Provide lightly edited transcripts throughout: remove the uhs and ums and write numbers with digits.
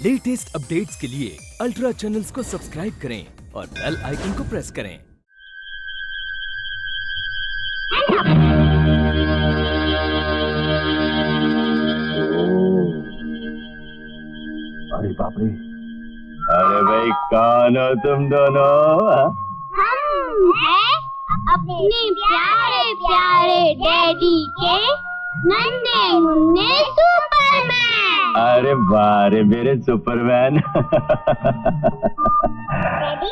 Latest updates के लिए ultra channels को सब्सक्राइब करें और बेल आइकन को प्रेस करें। अरे बाप रे, अरे भाई कौन हो तुम दोनों? हम हैं अपने प्यारे प्यारे डैडी के नन्हे मुन्ने सुपरमैन। अरे बारे मेरे सुपरमैन। डैडी,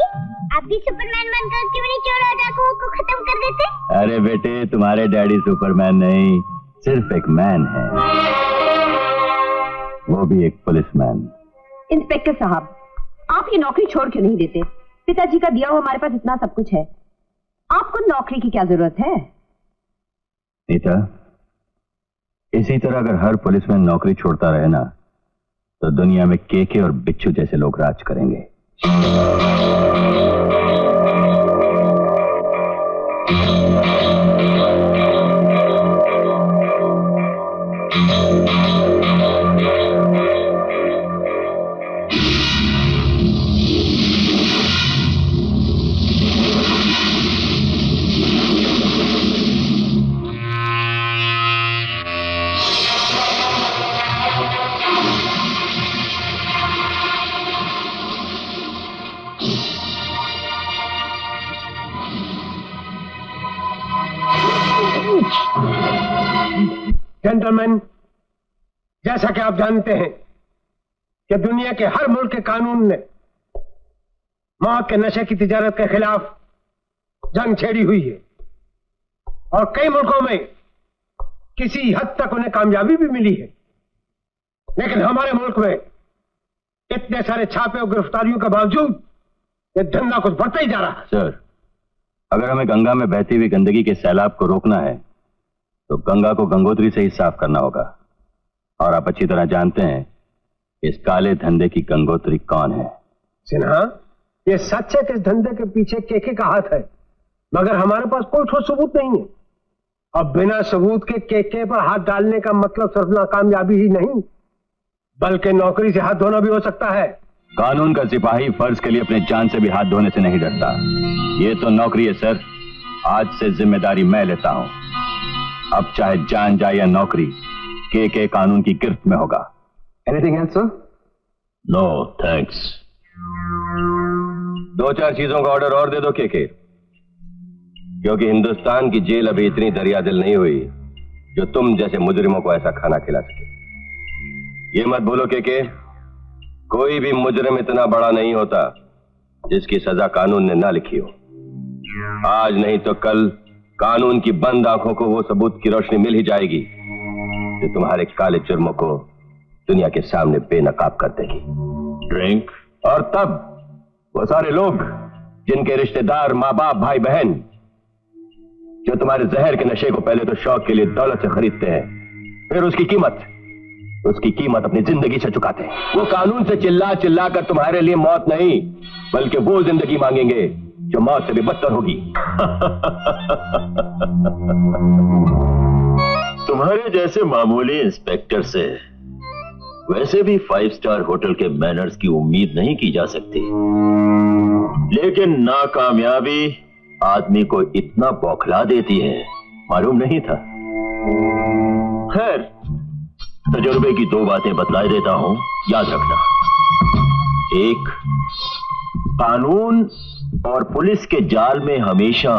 आप भी सुपरमैन बनकर क्यों नहीं चोर डाकुओं को खत्म कर देते? अरे बेटे, तुम्हारे डैडी सुपरमैन नहीं, सिर्फ एक मैन है, वो भी एक पुलिसमैन। इंस्पेक्टर साहब, आप ये नौकरी छोड़ क्यों नहीं देते? पिताजी का दिया हुआ हमारे पास इतना सब कुछ है, आपको नौकरी की क्या जरूरत है? नीता, इसी तरह अगर हर पुलिसमैन नौकरी छोड़ता रहे ना, तो दुनिया में केके और बिच्छू जैसे लोग राज करेंगे। जेंटलमैन, जैसा कि आप जानते हैं कि दुनिया के हर मुल्क के कानून ने मौत के नशे की तिजारत के खिलाफ जंग छेड़ी हुई है और कई मुल्कों में किसी हद तक उन्हें कामयाबी भी मिली है, लेकिन हमारे मुल्क में इतने सारे छापे और गिरफ्तारियों के बावजूद ये धंधा कुछ बढ़ता ही जा रहा है। सर, अगर हमें गंगा में बहती हुई गंदगी के सैलाब को रोकना है तो गंगा को गंगोत्री से ही साफ करना होगा, और आप अच्छी तरह जानते हैं इस काले धंधे की गंगोत्री कौन है। सिन्हा, ये सच है कि इस धंधे के पीछे केके का हाथ है, मगर हमारे पास कोई ठोस सबूत नहीं है। अब बिना सबूत के केके पर हाथ डालने का मतलब सिर्फ नाकामयाबी ही नहीं, बल्कि नौकरी से हाथ धोना भी हो सकता है। कानून का सिपाही फर्ज के लिए अपने जान से भी हाथ धोने से नहीं डरता। ये तो नौकरी है सर, आज से जिम्मेदारी मैं लेता हूं। अब चाहे जान जाए या नौकरी, के कानून की गिरफ्त में होगा। Anything else sir? No thanks. 2-4 चीजों का ऑर्डर और दे दो के, क्योंकि हिंदुस्तान की जेल अभी इतनी दरियादिल नहीं हुई जो तुम जैसे मुजरिमों को ऐसा खाना खिला सके। ये मत भूलो के कोई भी मुजरिम इतना बड़ा नहीं होता जिसकी सजा कानून ने ना लिखी हो। आज नहीं तो कल कानून की बंद आंखों को वो सबूत की रोशनी मिल ही जाएगी जो तुम्हारे काले जुर्मों को दुनिया के सामने बेनकाब कर देगी। ड्रिंक, और तब वो सारे लोग जिनके रिश्तेदार, माँ बाप, भाई बहन, जो तुम्हारे जहर के नशे को पहले तो शौक के लिए दौलत से खरीदते हैं, फिर उसकी कीमत अपनी जिंदगी से चुकाते हैं। वो कानून से चिल्ला चिल्ला कर तुम्हारे लिए मौत नहीं, बल्कि वो जिंदगी मांगेंगे जो मौत से भी बदतर होगी। तुम्हारे जैसे मामूली इंस्पेक्टर से वैसे भी 5 स्टार होटल के मैनर्स की उम्मीद नहीं की जा सकती, लेकिन नाकामयाबी आदमी को इतना बौखला देती है, मालूम नहीं था। खैर, तजुर्बे की 2 बातें बतला देता हूं, याद रखना। एक, कानून और पुलिस के जाल में हमेशा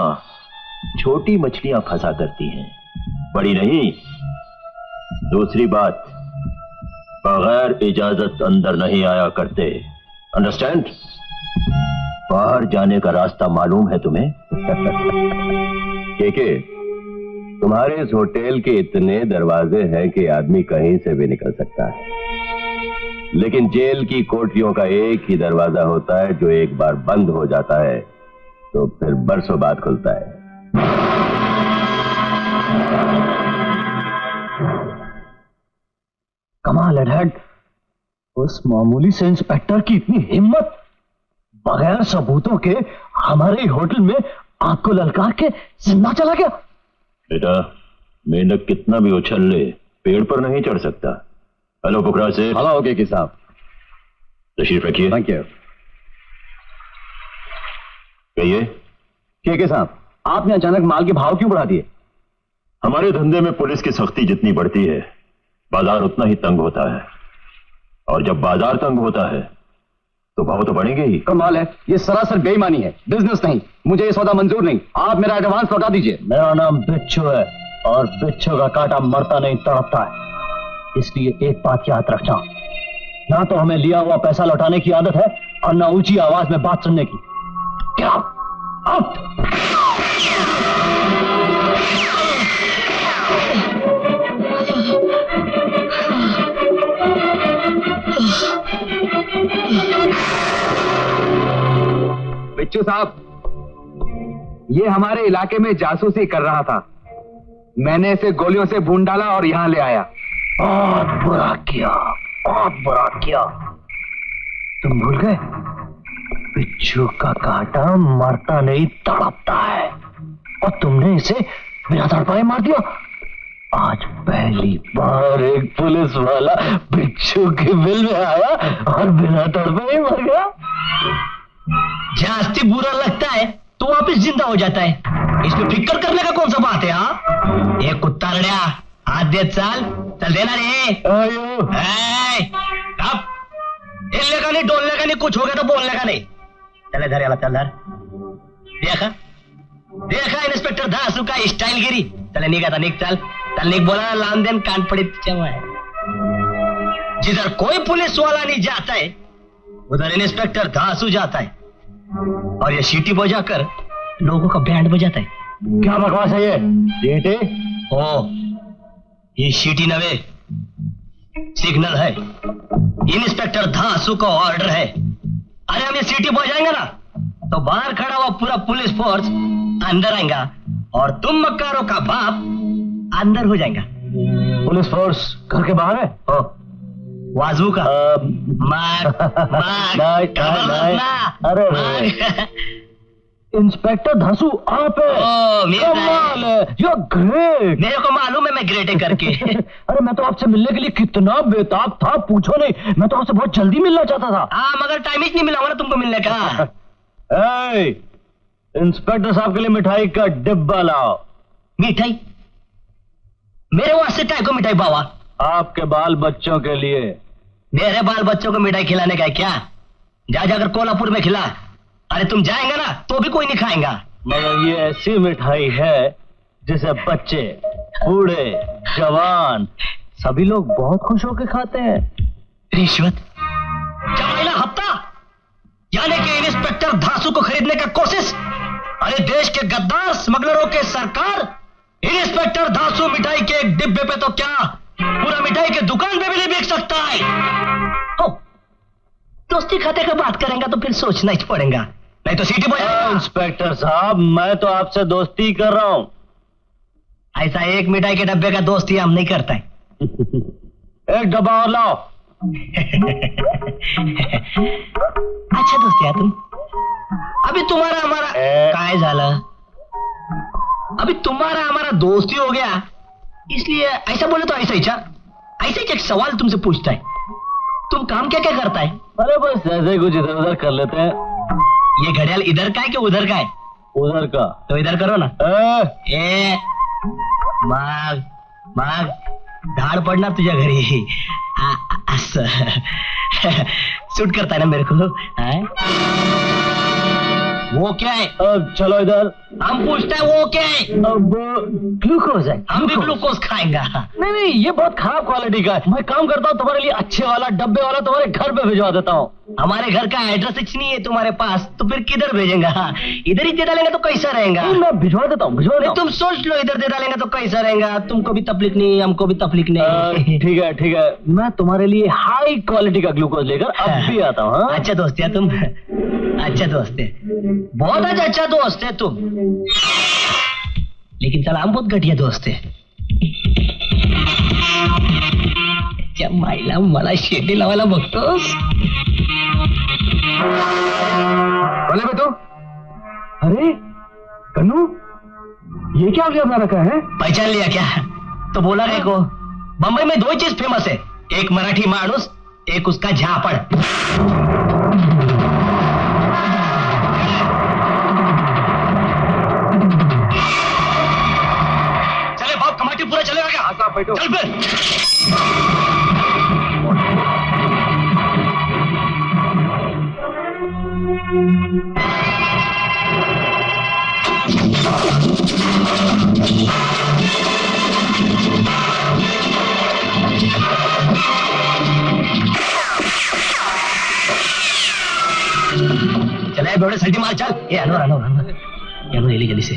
छोटी मछलियां फंसा करती हैं, बड़ी नहीं। दूसरी बात, बगैर इजाजत अंदर नहीं आया करते, अंडरस्टैंड? बाहर जाने का रास्ता मालूम है तुम्हें? के तुम्हारे इस होटल के इतने दरवाजे हैं कि आदमी कहीं से भी निकल सकता है, लेकिन जेल की कोठरियों का एक ही दरवाजा होता है जो एक बार बंद हो जाता है तो फिर बरसों बाद खुलता है। कमाल है डैड, उस मामूली से इंस्पेक्टर की इतनी हिम्मत, बगैर सबूतों के हमारे होटल में आग को ललकार के जिंदा चला गया। बेटा, मेंढक कितना भी उछल ले पेड़ पर नहीं चढ़ सकता। हेलो पुकरा से। हेलो के साहब। तशरीफ रखिए। Thank you. कहिए। के साहब, आपने अचानक माल के भाव क्यों बढ़ा दिए? हमारे धंधे में पुलिस की सख्ती जितनी बढ़ती है, बाजार उतना ही तंग होता है, और जब बाजार तंग होता है तो भाव तो बढ़ेंगे ही। कमाल है, ये सरासर बेईमानी है, बिजनेस नहीं। मुझे ये सौदा मंजूर नहीं। आप मेरा एडवांस लौटा दीजिए। मेरा नाम बिच्छू है और बिच्छू का कांटा मरता नहीं तड़पता है, इसलिए एक बात याद रखना, ना तो हमें लिया हुआ पैसा लौटाने की आदत है और ना ऊंची आवाज में बात सुनने की। क्या आउट। बिच्छू साहब, ये हमारे इलाके में जासूसी कर रहा था। मैंने इसे गोलियों से भून डाला और यहां ले आया। बहुत बुरा किया, बहुत बुरा किया। तुम भूल गए, बिच्छू का कांटा मरता नहीं तड़पता है, और तुमने इसे बिना तड़पाए मार दिया। आज पहली बार एक पुलिस वाला बिच्छू के बिल में आया और बिना तड़पाए मर गया। जास्ती बुरा लगता है तो वापस जिंदा हो जाता है, इसमें फिक्र करने का कौन सा बात है? हाँ, एक कुत्ता लड़या हाथ दे, चल देना रे। अब हिलने का नहीं, डोलने का नहीं, कुछ हो गया तो बोलने का नहीं। चल इधर याला, चल इधर। देखा देखा इंस्पेक्टर दासू का स्टाइल गिरी। चले निक आता, निक चल चल, निक बोला लान देन कान पड़ी है। जिधर कोई पुलिस वाला नहीं जाता है उधर इंस्पेक्टर दासू जाता है और ये सीटी बजाकर लोगों का बैंड बजाता है। क्या बकवास है ये? बेटे ओ, ये सीटी नवे सिग्नल है, इंस्पेक्टर दासू का ऑर्डर है। अरे हम ये सीटी बजाएंगे ना तो बाहर खड़ा हुआ पूरा पुलिस फोर्स अंदर आएगा और तुम मक्कारों का बाप अंदर हो जाएगा। पुलिस फोर्स घर के बाहर है? ओ, वाजू का मार मार अरे इंस्पेक्टर धासू आप है? कमाल है, यू ग्रेट। मेरे को मालूम है मैं ग्रेट है करके। अरे मैं तो आपसे मिलने के लिए कितना बेताब था, पूछो नहीं। मैं तो आपसे बहुत जल्दी मिलना चाहता था। हाँ, मगर टाइम ही नहीं मिला ना तुमको मिलने का। इंस्पेक्टर साहब के लिए मिठाई का डिब्बा लाओ। मिठाई? मेरे वास्ते काय को मिठाई बाबा? आपके बाल बच्चों के लिए। मेरे बाल बच्चों को मिठाई खिलाने का है क्या? जा जाकर कोल्हापुर में खिला। अरे तुम जाएंगे ना तो भी कोई नहीं खाएगा। मगर ये ऐसी मिठाई है जिसे बच्चे, बूढ़े, जवान सभी लोग बहुत खुश होकर खाते हैं। रिश्वत? जमाइला हफ्ता यानी कि इंस्पेक्टर धासू को खरीदने का कोशिश। अरे देश के गद्दार स्मगलरों के सरकार इंस्पेक्टर धासू मिठाई के एक डिब्बे पे तो क्या पूरा मिठाई के दुकान पे भी नहीं बेच सकता है। दोस्ती खाते का बात करेंगे तो फिर सोचना ही पड़ेगा, नहीं तो सीटी बजाएगा। इंस्पेक्टर साहब मैं तो आपसे दोस्ती कर रहा हूं। ऐसा एक मिठाई के डब्बे का दोस्ती हम नहीं करता है। एक डब्बा और लाओ। अच्छा दोस्त यार, तुम अभी तुम्हारा हमारा काय झाला, अभी तुम्हारा हमारा दोस्ती हो गया इसलिए ऐसा बोले तो ऐसा ही एक सवाल तुमसे पूछता है, तुम काम क्या क्या करता है? अरे बस जैसे कुछ इधर उधर कर लेते हैं। ये घड़ियाल इधर का है कि उधर का है? उधर का। तो इधर करो ना। ए माग माग धाड़ पडणार तुझ्या घरी असं सूट करता है ना मेरे को। वो क्या है? अब चलो इधर। हम पूछते हैं वो क्या है? अब ग्लूकोज है। हम भी ग्लूकोज खाएंगा। नहीं नहीं, ये बहुत खराब क्वालिटी का है। मैं काम करता हूँ तुम्हारे लिए अच्छे वाला डब्बे वाला तुम्हारे घर पे भिजवा देता हूँ। हमारे घर का एड्रेस नहीं है तुम्हारे पास तो फिर किधर भेजेंगे? इधर ही दे डालेंगे तो कैसा रहेगा? मैं भिजवा देता हूँ, भिजवा देता हूँ। तुम सोच लो, इधर दे डालेंगे तो कैसा रहेगा? तुमको भी तकलीफ नहीं, हमको भी तकलीफ नहीं। ठीक है ठीक है, मैं तुम्हारे लिए हाई क्वालिटी का ग्लूकोज लेकर अब भी आता हूँ। अच्छा दोस्त है तुम, अच्छा दोस्त है, बहुत अच्छा दोस्त है तुम, लेकिन चला हम बहुत घटिया दोस्त है। माईला मला शेती लावायला बघतोस? बोले बेटू। अरे कन्नू, ये क्या अपना रखा है? पहचान लिया क्या? तो बोला रे को, बंबई में दो चीज फेमस है, एक मराठी माणूस एक उसका झापड़। चले बाप, कमाटी पूरा चलेगा क्या? हाँ साहब, बैठो। चल फिर। चले बेवड़े, सल्टी मार, चल। ये अनवर अनवर अनवर, ये अनवर, ले जल्दी से।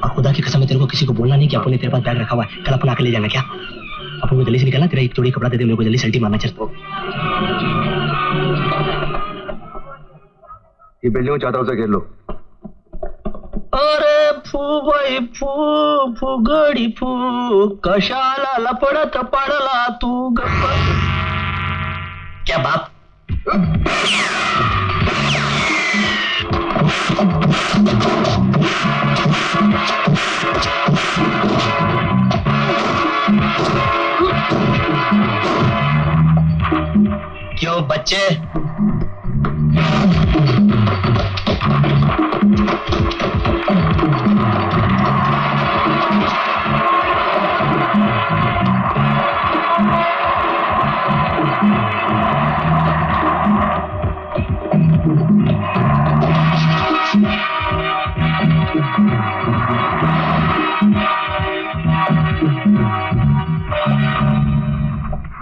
और खुदा की कसम है, तेरे को किसी को बोलना नहीं कि अपन ने तेरे पास बैग रखा हुआ है। कल अपन आके ले जाना क्या? अपन को जल्दी से निकलना, तेरा एक जोड़ी कपड़ा दे दे मेरे को, जल्दी सल्टी मारना। चल ये बिल्डिंग चाहता हूँ, खेल लो। अरे फू बाई फू, फुगडी फू, कशाला लपडत पडला तू गप्प। क्या बाप? क्यों बच्चे?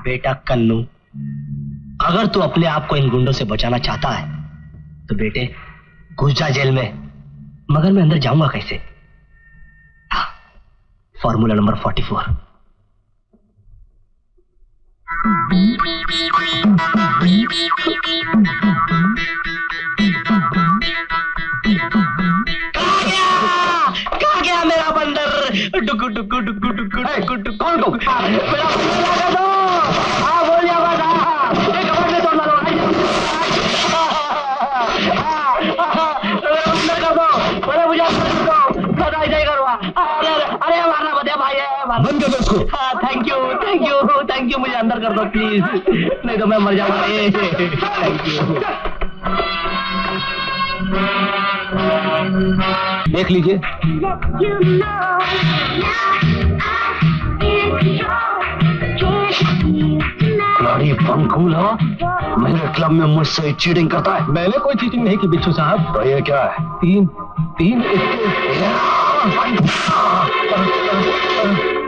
बेटा कन्नू, अगर तू अपने आप को इन गुंडों से बचाना चाहता है तो बेटे घुस जा जेल में। मगर मैं अंदर जाऊंगा कैसे? Formula number 44। कहाँ गया मेरा बंदर? डुकु डुकु डुकु डुकु डुकु डुकु। कौन को? मेरा बंदर लगा दो। हाँ बोल जा बता। एक खबर में तोड़ डालो। मेरा बंदर कर दो। मेरे मुझे सदा ऐसा ही करवा। अरे मारना बता भाई, बंद कर दो इसको। हाँ thank you thank you thank you, मुझे अंदर कर दो प्लीज, नहीं तो मैं मर जाऊंगा। Thank you. देख लीजिए। बड़ी पंखूल हो, मेरे क्लब में मुझसे चीटिंग करता है। मैंने कोई चीटिंग नहीं की बिच्छू साहब। तो ये क्या है? तीन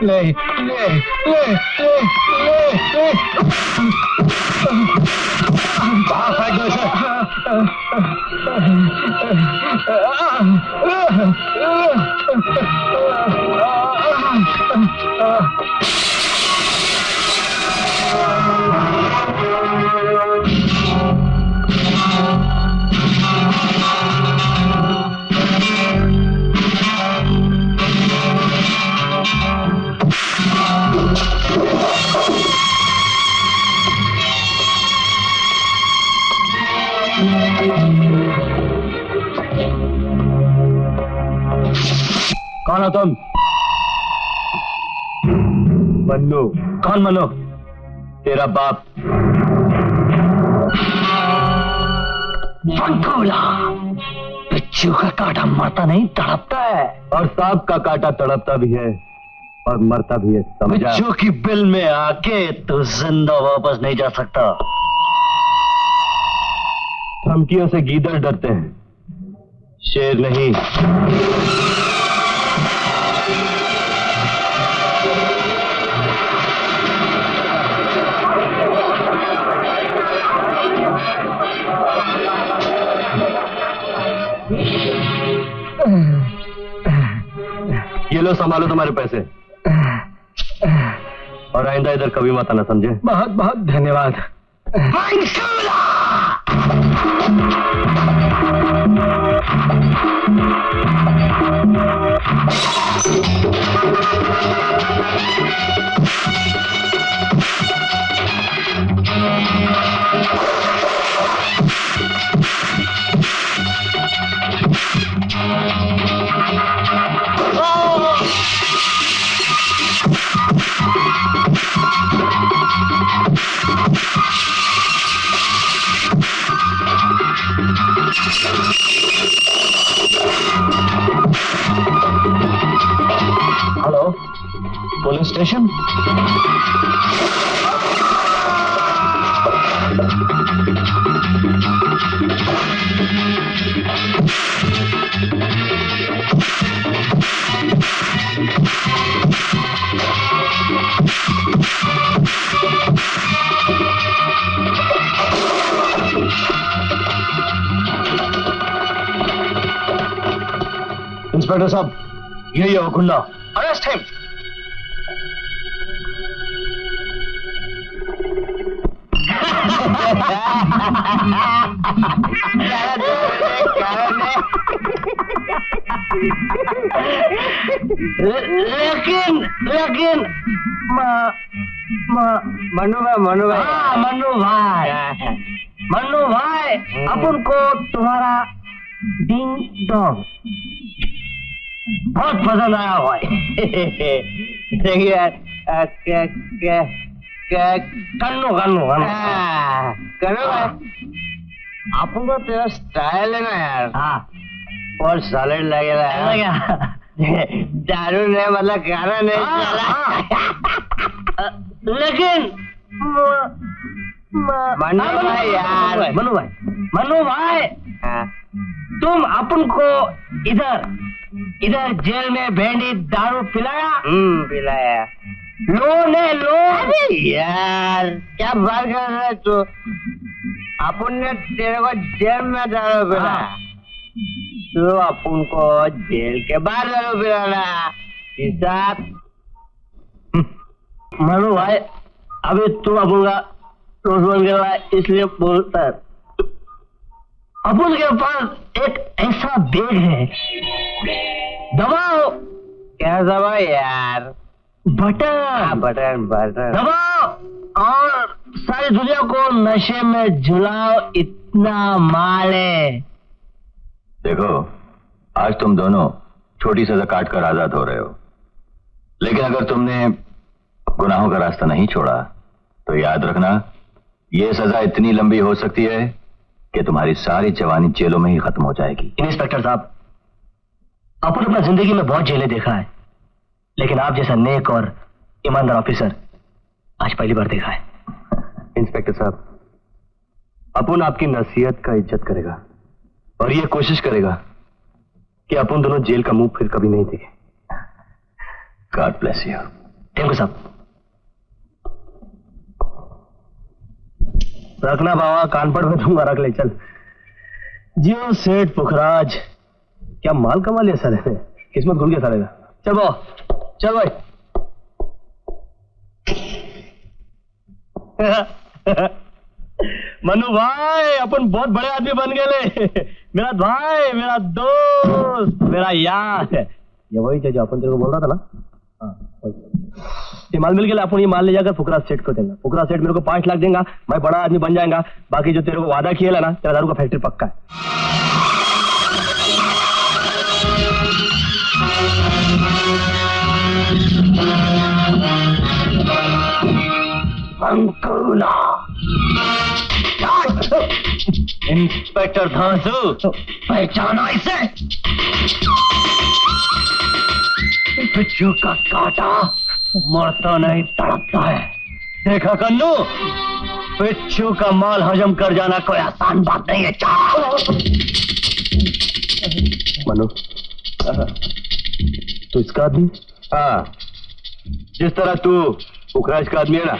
ले ले ले ले ले। बाहर फेंक दो इसे। कौन हो तुम? मन्नू। कौन मन्नू? तेरा बाप। पंखोला, बिच्छू का कांटा मरता नहीं तड़पता है। और सांप का कांटा तड़पता भी है और मरता भी है, समझा? बिच्छू की बिल में आके तो जिंदा वापस नहीं जा सकता। धमकियों से गीदड़ डरते हैं, शेर नहीं। ये लो, संभालो तुम्हारे पैसे, और आइंदा इधर कभी मत आना, समझे? बहुत बहुत धन्यवाद। स्टेशन। इंस्पेक्टर साहब, यही है वो गुंडा। Arrest him. लेकिन मनु भाई अपन को तुम्हारा डिंग डोंग बहुत पसंद आया हुआ है। कन्नू अपन को तेरा स्टाइल है ना यार। हाँ, और सॉलिड लगेगा दारू ने मतलब गाना नहीं चला। लेकिन मनु भाई तुम अपन को इधर जेल में भेंडी दारू पिलाया। पिलाया। लो यार क्या बात कर रहे तू। अपन ने तेरे को जेल में दारू पिलाया, तो अपन को जेल के बाहर दारू पिलाना। मनु भाई अभी तुम अपन का दोस्त बन गया, इसलिए बोलता है। अपन के पास एक ऐसा बैग है, दबाओ। क्या दबाओ यार? बटन दबाओ और सारी दुनिया को नशे में झुलाओ, इतना माल है। देखो, आज तुम दोनों छोटी सजा काट कर आजाद हो रहे हो, लेकिन अगर तुमने गुनाहों का रास्ता नहीं छोड़ा तो याद रखना, ये सजा इतनी लंबी हो सकती है कि तुम्हारी सारी जवानी जेलों में ही खत्म हो जाएगी। इंस्पेक्टर साहब, अपन अपना जिंदगी में बहुत जेलें देखा है, लेकिन आप जैसा नेक और ईमानदार ऑफिसर आज पहली बार देखा है। इंस्पेक्टर साहब, अपन आपकी नसीहत का इज्जत करेगा और ये कोशिश करेगा कि अपन दोनों जेल का मुंह फिर कभी नहीं देखें। God bless you. Thank you साहब। रखना बाबा, कानपड़ में दूंगा, रख ले। चल जियो सेठ पुखराज, क्या माल कमा लिया साले ने, किस्मत खुल गया साले का। चल बाबा, चल भाई। मनु भाई अपन बहुत बड़े आदमी बन गए। मेरा भाई, मेरा दोस्त, मेरा यार। ये वही जो अपन तेरे को बोल रहा था ना। हाँ, ये माल मिल गया। अपन ये माल ले जाकर फुकरा सेठ को देंगे। फुकरा सेठ मेरे को 5 लाख देगा, मैं बड़ा आदमी बन जाएगा। बाकी जो तेरे को वादा किया ना, तेरा दारू का फैक्ट्री पक्का है। इंस्पेक्टर धांसू, पहचाना इसे? बिच्छू का काटा मरता नहीं तड़पता है। देखा कन्नू, बिच्छू का माल हजम कर जाना कोई आसान बात नहीं है। मनु, तू इसका आदमी? हाँ, जिस तरह तू पुखराज का आदमी है ना,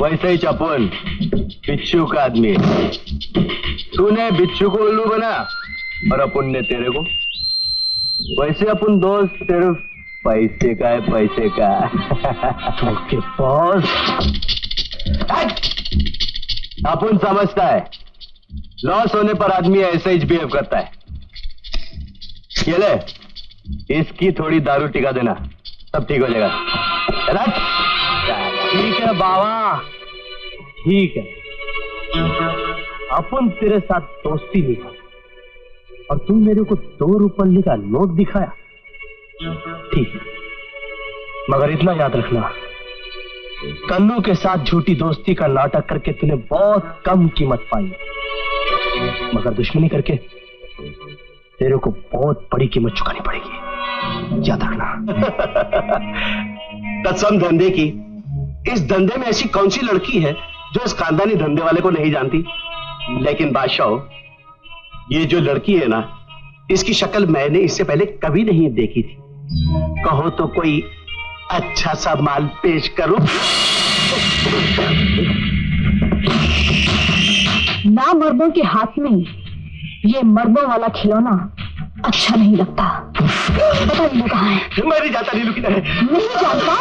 वैसे ही चपुन बिच्छू का आदमी है। तूने बिच्छू को उल्लू बना और अपन ने तेरे को। वैसे अपन दोस्त सिर्फ पैसे का है, पैसे का। के पास अपन समझता है लॉस होने पर आदमी ऐसे ही बिहेव करता है। ये ले, इसकी थोड़ी दारू टिका देना, सब ठीक हो जाएगा। ठीक है बाबा, ठीक है। अपन तेरे साथ दोस्ती निभा और तू मेरे को 2 रुपये का नोट दिखाया, ठीक है। मगर इतना याद रखना, कन्नू के साथ झूठी दोस्ती का नाटक करके तूने बहुत कम कीमत पाई, मगर दुश्मनी करके तेरे को बहुत बड़ी कीमत चुकानी पड़ेगी, याद रखना। तत्सम धंधे की। इस धंधे में ऐसी कौन सी लड़की है जो इस खानदानी धंधे वाले को नहीं जानती? लेकिन बादशाह, ये जो लड़की है ना, इसकी शक्ल मैंने इससे पहले कभी नहीं देखी थी। कहो तो कोई अच्छा सा माल पेश करो। ना मर्दों के हाथ में ये मर्दों वाला खिलौना अच्छा नहीं लगता। बता नीलू कहाँ है? मैं नहीं जानता नीलू किधर है। नहीं जानता?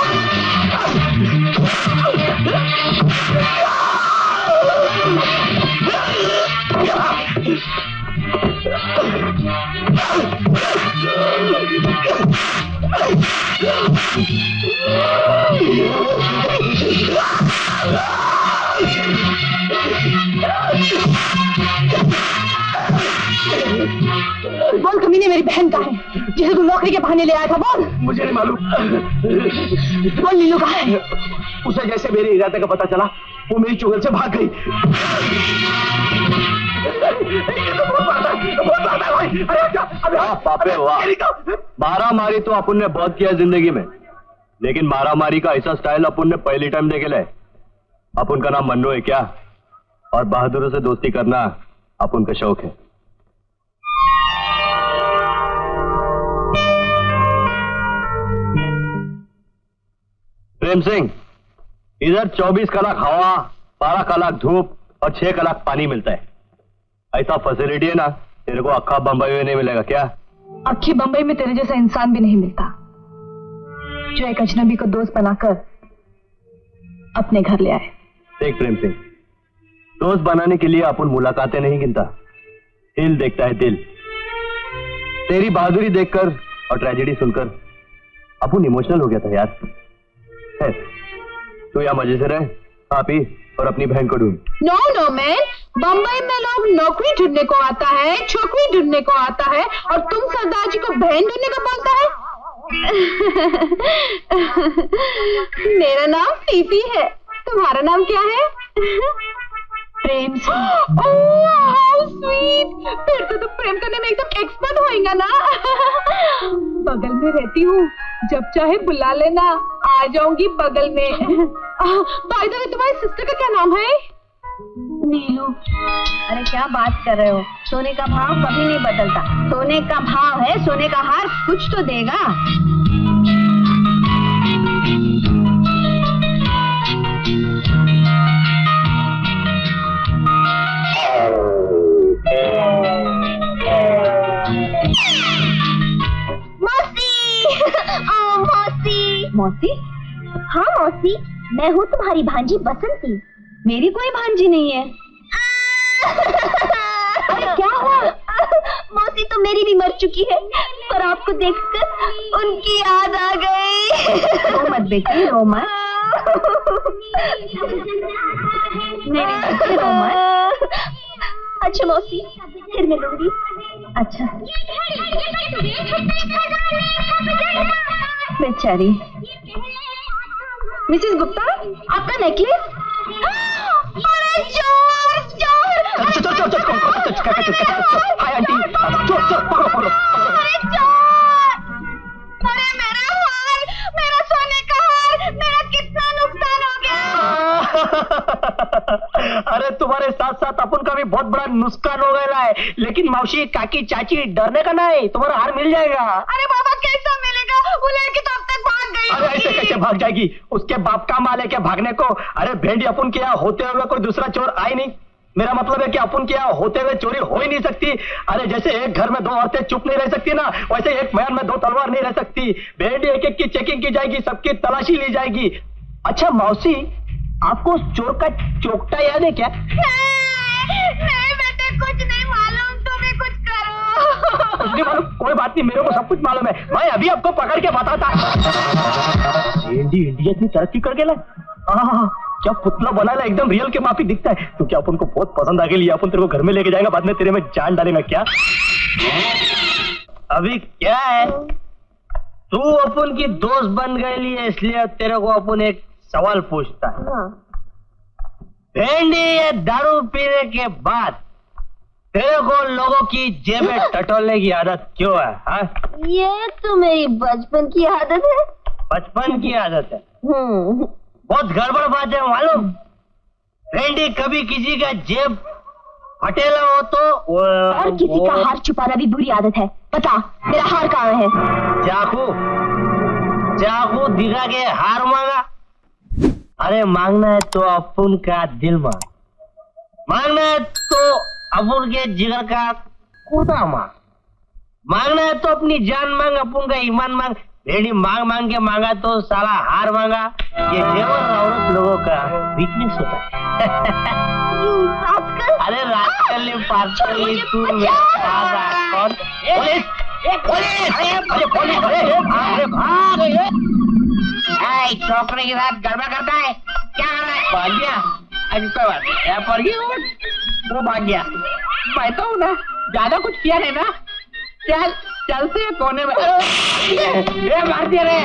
बोल कमीने, मेरी बहन कहाँ है जिसे तू नौकरी के बहाने ले आया था? बोल। मुझे नहीं मालूम। बोल नीलू कहाँ है? उसे जैसे मेरे इरादे का पता चला वो मेरी चुगल से भाग गई। पापे वाह, मारा मारी तो अपन ने बहुत किया जिंदगी में, लेकिन मारा मारी का ऐसा स्टाइल अपन ने पहली टाइम देखे ले। अपन का नाम मन्नू है क्या? और बहादुरों से दोस्ती करना अपन का शौक है। प्रेम सिंह, इधर 24 कलाक हवा, 12 कलाक धूप और 6 कलाक पानी मिलता है। ऐसा फैसिलिटी है ना, तेरे को अक्खा बंबई में नहीं मिलेगा क्या? अक्खी बंबई में तेरे जैसा इंसान भी नहीं मिलता जो एक अजनबी को दोस्त बनाकर अपने घर ले आए। देख प्रेम सिंह, दोस्त बनाने के लिए अपन मुलाकातें नहीं गिनता, दिल देखता है दिल। तेरी बहादुरी देखकर और ट्रेजेडी सुनकर अपन इमोशनल हो गया था यार। है, तू यहाँ मजे से रह, खा पी और अपनी बहन को ढूंढ। नो नो मैन, बंबई में लोग नौकरी ढूंढने को आता है, छोकरी ढूंढने को आता है, और तुम सरदार जी को बहन ढूंढने को बोलता है। मेरा नाम टीपी है, तुम्हारा नाम क्या है? Prem Singh. Oh how sweet, फिर तो तुम प्रेम करने में एकदम एक्सपर्ट होएगा ना। बगल में रहती हूँ, जब चाहे बुला लेना, आ जाऊंगी बगल में। बाय द वे, तुम्हारी सिस्टर का क्या नाम है? नीलू। अरे क्या बात कर रहे हो? सोने का भाव कभी नहीं बदलता। सोने का भाव है, सोने का हार कुछ तो देगा। मौसी? हाँ मौसी, मैं हूँ तुम्हारी भांजी बसंती। मेरी कोई भांजी नहीं है। अरे क्या हुआ? मौसी तो मेरी भी मर चुकी है, पर आपको देखकर उनकी याद आ गई। रो मत बेटी, रो मत। रो मत। अच्छा मौसी, फिर मिलूंगी। अच्छा। बेचारी। मिसेस गुप्ता, आपका नेकलेस? अरे चोर चोर! हाय आंटी, चोर चोर, पकड़ो पकड़ो। अरे चोर! अरे मेरा हार, मेरा सोने का हार, मेरा कितना नुकसान हो गया। अरे तुम्हारे साथ साथ अपन का भी बहुत बड़ा नुकसान हो गया है, लेकिन मौसी काकी चाची डरने का नहीं, तुम्हारा हार मिल जाएगा। अरे बाबा कैसा मिलेगा? वो लड़की तो अब तक भाग गई। अरे ऐसे कैसे भाग जाएगी? उसके बाप का माल है क्या भागने को? अरे भेंडी, अपन के यहाँ होते हुए कोई दूसरा चोर आए नहीं। मेरा मतलब है कि अपन के यहाँ होते हुए चोरी हो ही नहीं सकती। अरे जैसे एक घर में 2 औरतें चुप नहीं रह सकती ना, वैसे एक मैन में 2 तलवार नहीं रह सकती। भेंडी एक एक की चेकिंग की जाएगी, सबकी तलाशी ली जाएगी। अच्छा मौसी, आपको उस चोर का चोकटा याद है क्या? नहीं बेटे, कुछ नहीं मालूम, तुम्हें कुछ करो। कुछ नहीं मालूम? कोई बात नहीं, मेरे को सब कुछ मालूम है। मैं अभी आपको पकड़ के बताता। इंडिया इतनी तरक्की कर गया, क्या पुतला बना ला, एकदम रियल के माफी दिखता है। तो क्या अपन को बहुत पसंद आ गई, अपन तेरे को घर में लेके जाएगा, बाद में तेरे में जान डालेगा क्या? अभी क्या है, तू अपन की दोस्त बन गई है, इसलिए तेरे को अपन एक सवाल पूछता है। भेंडी, ये दारू पीने के बाद तेरे को लोगों की जेबें टटोलने की आदत क्यों है? हाँ? ये तो मेरी बचपन की आदत है। बचपन की आदत है। बहुत गड़बड़ बात है मालूम। भेंडी कभी किसी का जेब फटेला हो तो और किसी का हार छुपाना भी बुरी आदत है। बता मेरा हार कहाँ है? चाकू चाकू दिखा के हार मांगा। अरे मांगना है तो अपुन का दिल मांगना है तो अपुन के जिगर का कूदा मांगना है तो अपनी जान मांग, अपुन का ईमान मांग। भेड़ी मांग मांग के मांगा तो साला हार मांगा। ये जेवर औरत लोगों का वीकनेस होता है। अरे रास्कल पार्सली तू कौन? पुलिस पुलिस अरे पुलिस अरे भाग। छोकरे के साथ गड़बड़ करता है क्या कर रहा है? भाग गया। अरे कोई बात नहीं, पर वो भाग गया। मैं तो ना ज्यादा कुछ किया नहीं ना। चल चलते कोने में। ये मार दिया रे।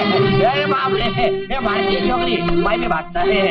अरे बाप रे, ये मार दी छोकरी। मैं भी भागता है।